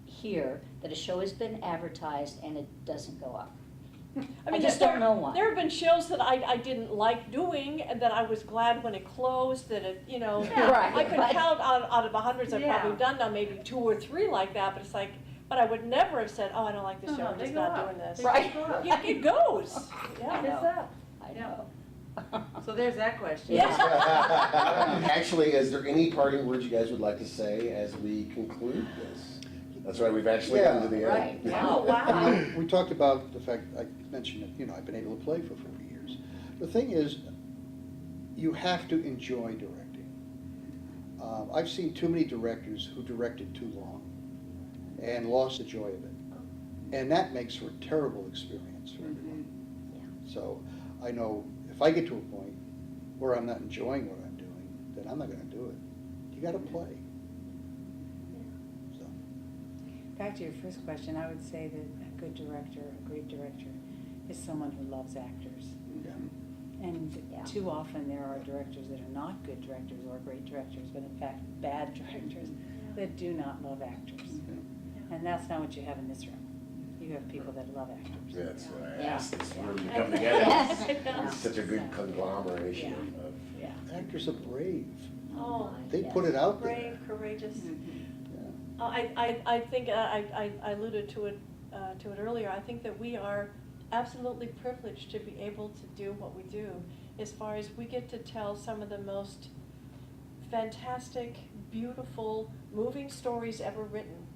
here that a show has been advertised and it doesn't go up. I mean, just don't know one. There have been shows that I didn't like doing, and that I was glad when it closed, that it, you know, Yeah, right, I could right. count out of the hundreds I've Yeah. probably done now, maybe 2 or 3 like that, but it's like, but I would never have said, oh, I don't like this show, No, I'm they just go not up. doing this. They Right. go up. Yeah, it goes, yeah. I know. It's up. I Yeah. know. So there's that question. Yeah. Actually, is there any parting words you guys would like to say as we conclude this? That's right, we've actually gotten to the Right, end. wow, You wow. know, we talked about the fact, I mentioned that, you know, I've been able to play for 40 years. The thing is, you have to enjoy directing. I've seen too many directors who directed too long and lost the joy of it. And that makes for a terrible experience for everyone. So I know if I get to a point where I'm not enjoying what I'm doing, then I'm not gonna do it. You gotta play. So, Back to your first question, I would say that a good director, a great director, is someone who loves actors. yeah. And Yeah. too often there are directors that are not good directors or great directors, but in fact bad directors that do not love actors. And that's not what you have in this room. You have people that love actors. That's what I Yeah. asked, this room to Yeah. come together. Yeah. It's such a good conglomeration of. Yeah. Actors are brave. Oh, They Yes. put it out there. brave, courageous. Yeah. I think, I alluded to it earlier, I think that we are absolutely privileged to be able to do what we do, as far as we get to tell some of the most fantastic, beautiful, moving stories ever written.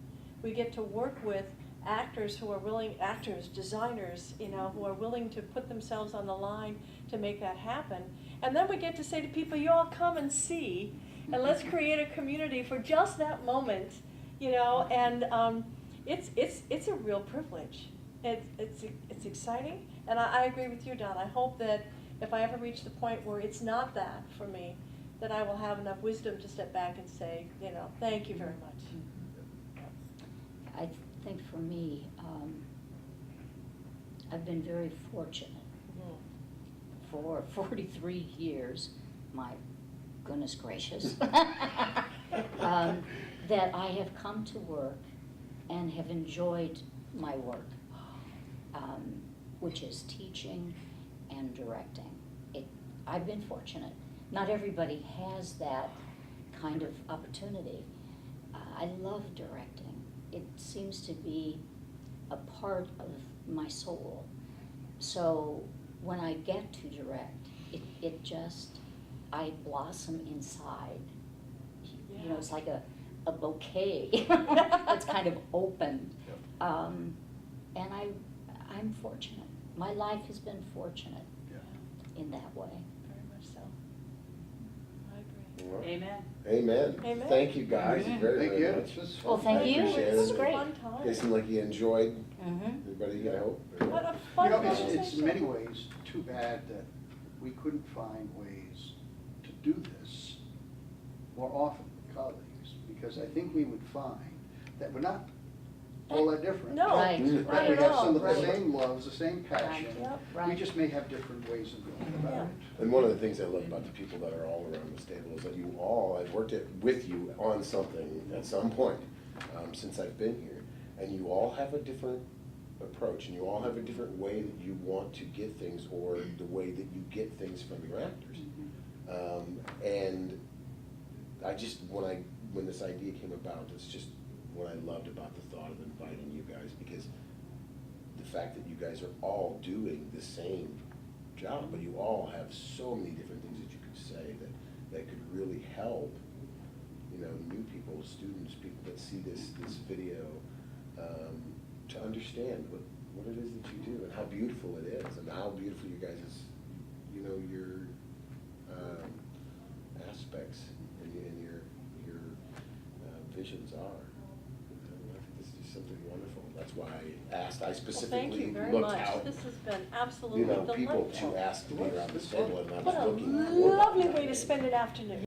We get to work with actors who are willing, actors, designers, you know, who are willing to put themselves on the line to make that happen. And then we get to say to people, you all come and see, and let's create a community for just that moment, you know, and it's a real privilege. It's exciting, and I agree with you, Don. I hope that if I ever reach the point where it's not that for me, that I will have enough wisdom to step back and say, you know, thank you very much. I think for me, I've been very fortunate. For 43 years, my goodness gracious, that I have come to work and have enjoyed my work, which is teaching and directing. I've been fortunate. Not everybody has that kind of opportunity. I love directing. It seems to be a part of my soul. So when I get to direct, it just, I blossom inside. You know, it's like a bouquet that's kind of opened. And I'm fortunate. My life has been fortunate in that way. Very much so. I agree. Amen. Amen. Amen. Thank you guys very, Thank very you. much. This is Well, fun. thank I you. appreciate This is it. great. Fun time. It seemed like you enjoyed Mm-hmm. everybody, I hope. What a You fun know, conversation. it's in many ways too bad that we couldn't find ways to do this more often with colleagues, because I think we would find that we're not all that different. No, Right. not Right, we at have all. some of the Right. same loves, the same passion. Yep. We Right. just may have different ways of going about Yeah. it. And one of the things I love about the people that are all around this table is that you all, I've worked with you on something at some point since I've been here, and you all have a different approach, and you all have a different way that you want to get things, or the way that you get things from your actors. And I just, when this idea came about, it's just what I loved about the thought of inviting you guys, because the fact that you guys are all doing the same job, but you all have so many different things that you could say that could really help, you know, new people, students, people that see this video, to understand what it is that you do and how beautiful it is, and how beautiful you guys' you know, your aspects and your visions are. I think this is just something wonderful. That's why I asked. I Well, specifically thank you very looked much. out, This has been absolutely you know, delightful. people to ask to be around this table, and I What was a looking for lovely that. way to spend an afternoon.